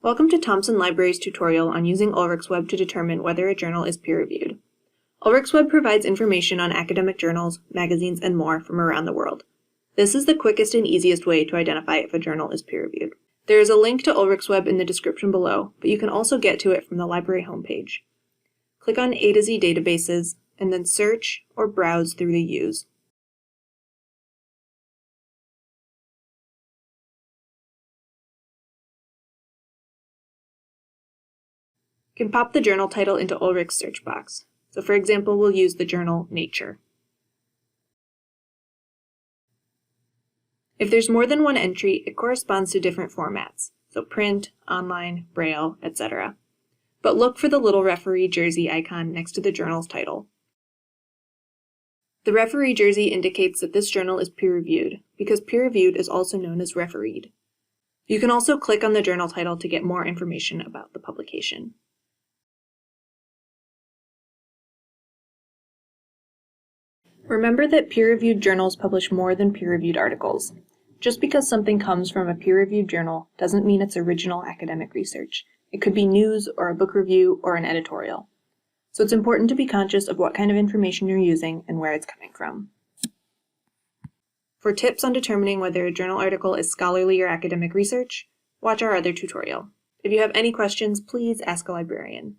Welcome to Thompson Library's tutorial on using Ulrichsweb to determine whether a journal is peer-reviewed. Ulrichsweb provides information on academic journals, magazines, and more from around the world. This is the quickest and easiest way to identify if a journal is peer-reviewed. There is a link to Ulrichsweb in the description below, but you can also get to it from the library homepage. Click on A to Z databases, and then search or browse through the U's. You can pop the journal title into Ulrich's search box. So for example, we'll use the journal Nature. If there's more than one entry, it corresponds to different formats, so print, online, braille, etc. But look for the little referee jersey icon next to the journal's title. The referee jersey indicates that this journal is peer-reviewed, because peer-reviewed is also known as refereed. You can also click on the journal title to get more information about the publication. Remember that peer-reviewed journals publish more than peer-reviewed articles. Just because something comes from a peer-reviewed journal doesn't mean it's original academic research. It could be news or a book review or an editorial. So it's important to be conscious of what kind of information you're using and where it's coming from. For tips on determining whether a journal article is scholarly or academic research, watch our other tutorial. If you have any questions, please ask a librarian.